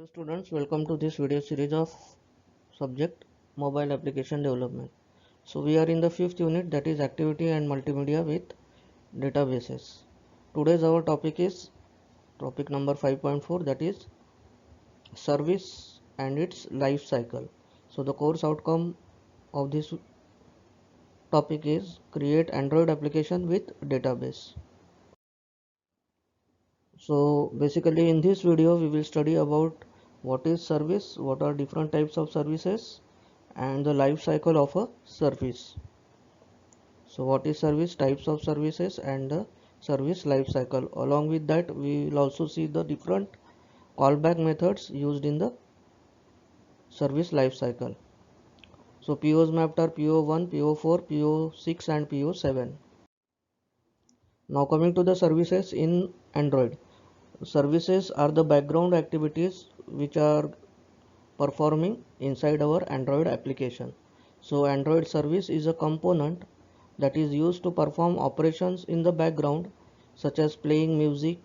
Hello students, welcome to this video series of subject mobile application development. So we are in the fifth unit, that is activity and multimedia with databases. Today's our topic is topic number 5.4, that is service and its life cycle. So the course outcome of this topic is create Android application with database. So basically in this video we will study about what is service, what are different types of services, and the life cycle of a service. So what is service, types of services, and the service life cycle. Along with that we will also see the different callback methods used in the service life cycle. So POs mapped are PO1, PO4, PO6 and PO7. Now coming to the services in Android. Services are the background activities which are performing inside our Android application. So Android service is a component that is used to perform operations in the background such as playing music,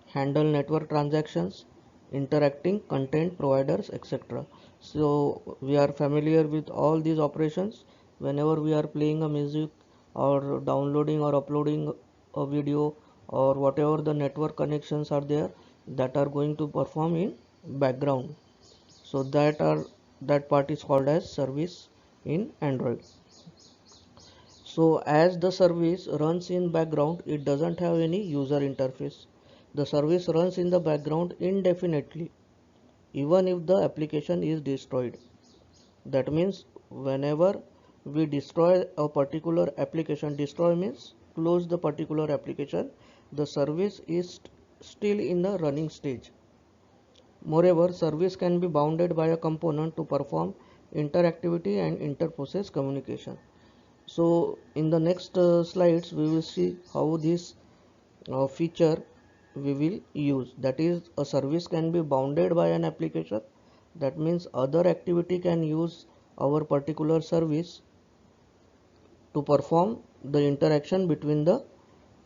handle network transactions, interacting content providers, etc. So we are familiar with all these operations whenever we are playing a music or downloading or uploading a video or whatever the network connections are there that are going to perform in background. So that part is called as service in Android. So as the service runs in background, it doesn't have any user interface. The service runs in the background indefinitely even if the application is destroyed. That means whenever we destroy a particular application, destroy means close the particular application, the service is still in the running stage. Moreover, service can be bounded by a component to perform interactivity and inter-process communication. So in the next slides we will see how this feature we will use. That is, a service can be bounded by an application. That means other activity can use our particular service to perform the interaction between the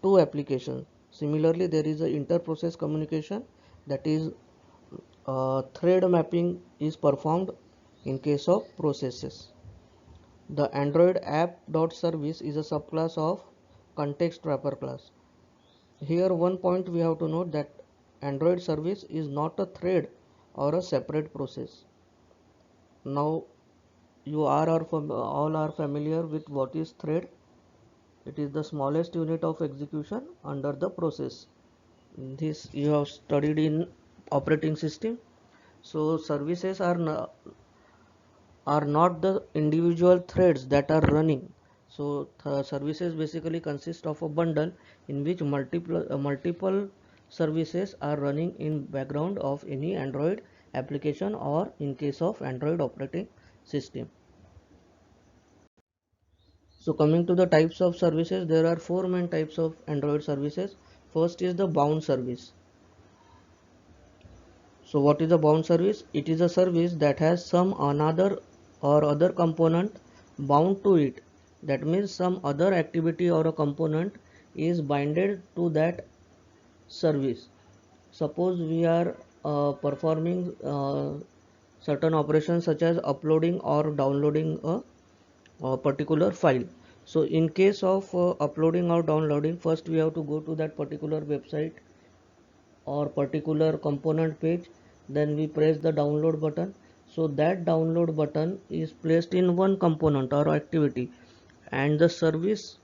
two applications. Similarly, there is a inter-process communication, that is thread mapping is performed in case of processes. The Android app.service is a subclass of context wrapper class. Here one point we have to note that Android service is not a thread or a separate process. Now you all are familiar with what is thread. It is the smallest unit of execution under the process. This you have studied in operating system. So services are not the individual threads that are running. So services basically consist of a bundle in which multiple services are running in background of any Android application or in case of Android operating system. So coming to the types of services, there are four main types of Android services. First is the bound service. So what is a bound service? It is a service that has some another or other component bound to it. That means some other activity or a component is binded to that service. Suppose we are performing certain operations such as uploading or downloading a particular file. So in case of uploading or downloading, first we have to go to that particular website or particular component page, then we press the download button. So that download button is placed in one component or activity, and the service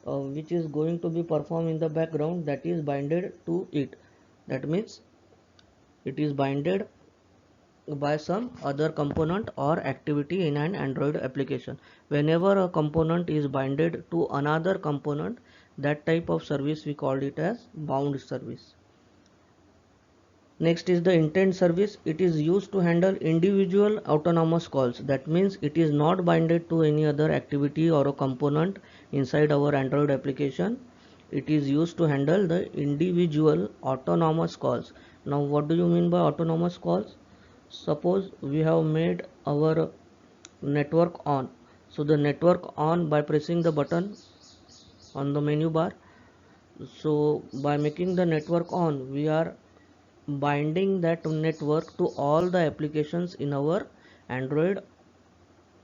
which is going to be performed in the background, that is binded to it. That means it is binded by some other component or activity in an Android application. Whenever a component is binded to another component, that type of service we call it as bound service. Next is the intent service. It is used to handle individual autonomous calls. That means it is not binded to any other activity or a component inside our Android application. It is used to handle the individual autonomous calls. Now what do you mean by autonomous calls? Suppose we have made our network on. So the network on by pressing the button on the menu bar. So by making the network on, we are binding that network to all the applications in our Android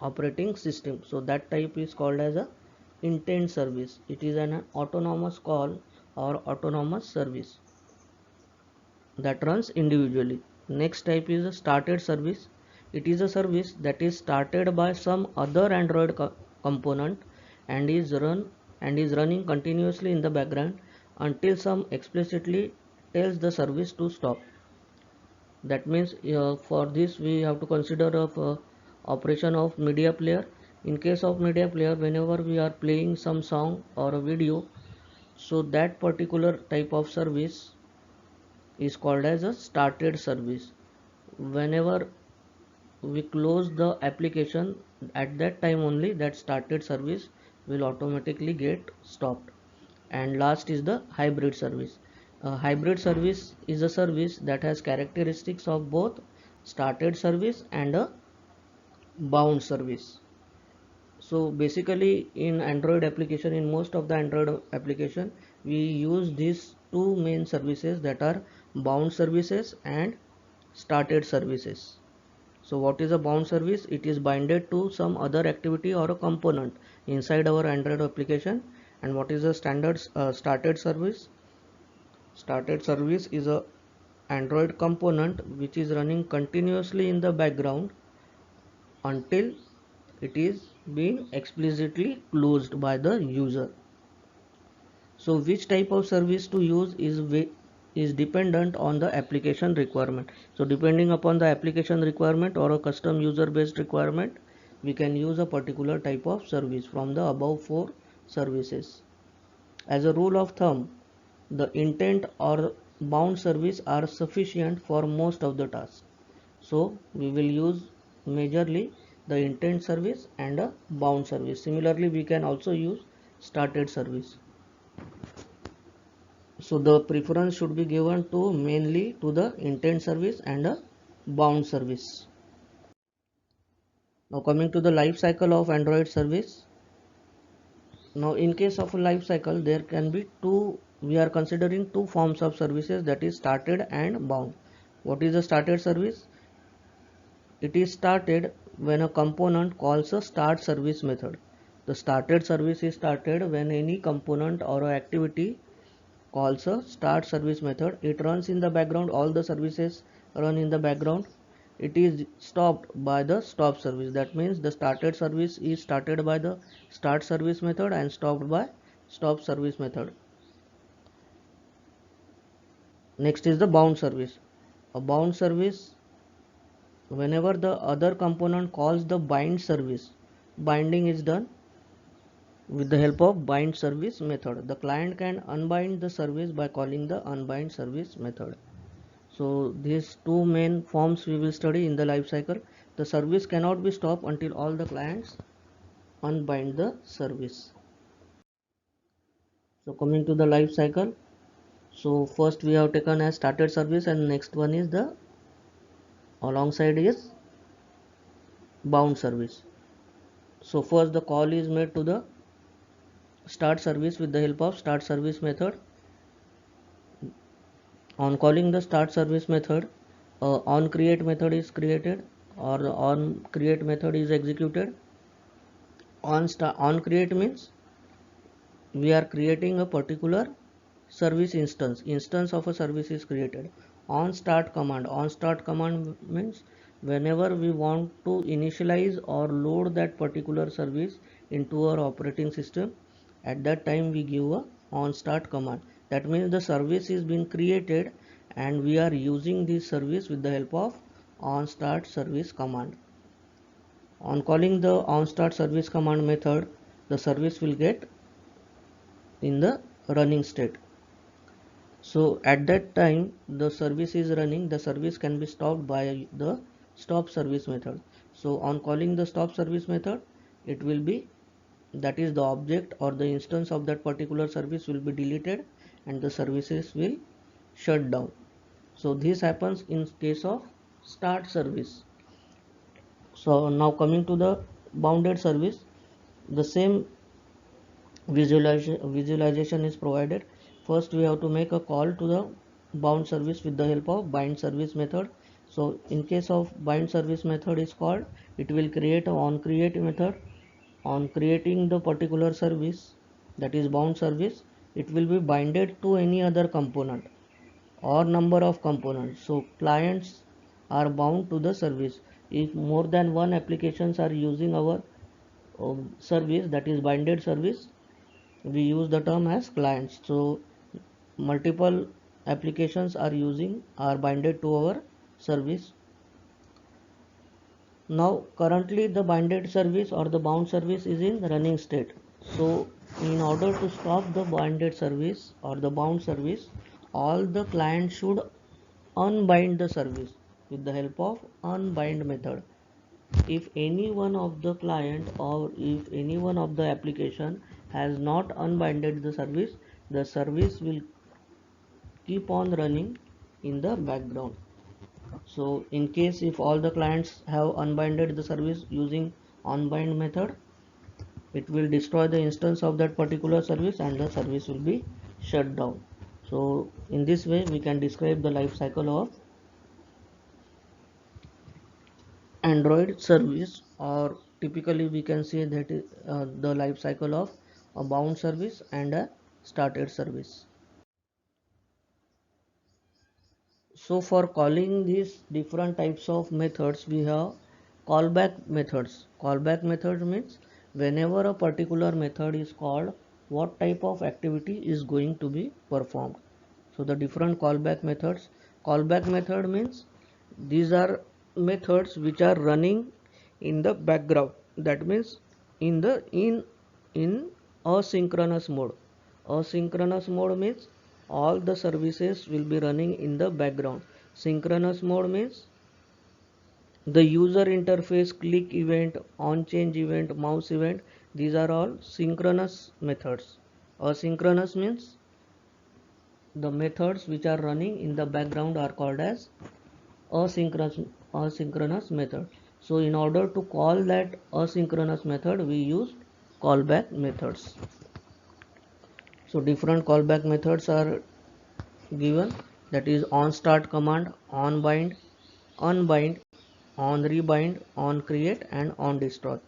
operating system. So that type is called as a intent service. It is an autonomous call or autonomous service that runs individually. Next type is a started service. It is a service that is started by some other Android component and is running continuously in the background until some explicitly tells the service to stop. That means for this we have to consider of operation of media player. In case of media player, whenever we are playing some song or a video, so that particular type of service is called as a started service. Whenever we close the application, at that time only that started service will automatically get stopped. And last is the hybrid service. A hybrid service is a service that has characteristics of both started service and a bound service. So basically in Android application, in most of the Android application, we use these two main services, that are bound services and started services. So what is a bound service? It is binded to some other activity or a component inside our Android application. And what is a standard started service? Started service is a Android component which is running continuously in the background until it is being explicitly closed by the user. So which type of service to use is dependent on the application requirement. So depending upon the application requirement or a custom user based requirement, we can use a particular type of service from the above four services. As a rule of thumb, the intent or bound service are sufficient for most of the tasks. So we will use majorly the intent service and a bound service. Similarly, we can also use started service. So the preference should be given to mainly to the intent service and a bound service. Now coming to the life cycle of Android service. Now in case of a life cycle, there can be we are considering two forms of services, that is started and bound. What is a started service? It is started when a component calls a start service method. The started service is started when any component or activity calls a start service method. It runs in the background, all the services run in the background. It is stopped by the stop service. That means the started service is started by the start service method and stopped by stop service method. Next is the bound service. A bound service, whenever the other component calls the bind service, binding is done with the help of bind service method. The client can unbind the service by calling the unbind service method. So these two main forms we will study in the life cycle. The service cannot be stopped until all the clients unbind the service. So coming to the life cycle. So first we have taken as started service, and next one is the alongside is bound service. So first the call is made to the start service with the help of start service method. On calling the start service method, on create method is created or the on create method is executed. On create means we are creating a particular service instance of a service is created. On start command means whenever we want to initialize or load that particular service into our operating system, at that time we give a on start command. That means the service is being created and we are using this service with the help of on start service command. On calling the on start service command method, the service will get in the running state. So at that time the service is running, the service can be stopped by the stop service method. So on calling the stop service method, it will be, that is the object or the instance of that particular service will be deleted and the services will shut down. So this happens in case of start service. So now coming to the bounded service, the same visualization is provided. First we have to make a call to the bound service with the help of bind service method. So in case of bind service method is called, it will create a on create method. On creating the particular service, that is bound service, it will be binded to any other component or number of components. So clients are bound to the service. If more than one applications are using our service, that is binded service, we use the term as clients. So multiple applications are binded to our service. Now currently the binded service or the bound service is in running state. So in order to stop the binded service or the bound service, all the clients should unbind the service with the help of unbind method. If any one of the client or if any one of the application has not unbinded the service will keep on running in the background. So in case if all the clients have unbinded the service using unbind method, it will destroy the instance of that particular service and the service will be shut down. So in this way we can describe the life cycle of Android service, or typically we can say that the life cycle of a bound service and a started service. So for calling these different types of methods, we have callback methods. Callback method means whenever a particular method is called, what type of activity is going to be performed. So the different callback methods. Callback method means these are methods which are running in the background. That means in asynchronous mode. Asynchronous mode means all the services will be running in the background. Synchronous mode means the user interface, click event, on change event, mouse event, these are all synchronous methods. Asynchronous means the methods which are running in the background are called as asynchronous method. So in order to call that asynchronous method, we use callback methods. So different callback methods are given, that is on start command, on bind, unbind, on rebind, on create and on destroy.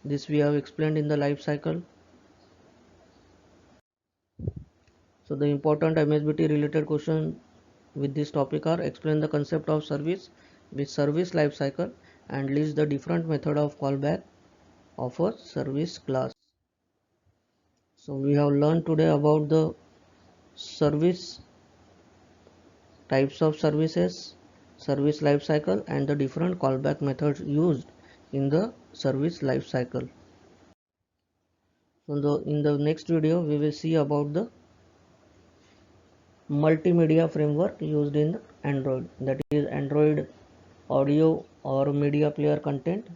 This we have explained in the life cycle. So the important MSBT related question with this topic are: explain the concept of service with service life cycle and list the different method of callback of a service class. So we have learned today about the service types of services, service life cycle and the different callback methods used in the service life cycle. So in the next video we will see about the multimedia framework used in Android, that is Android audio or media player content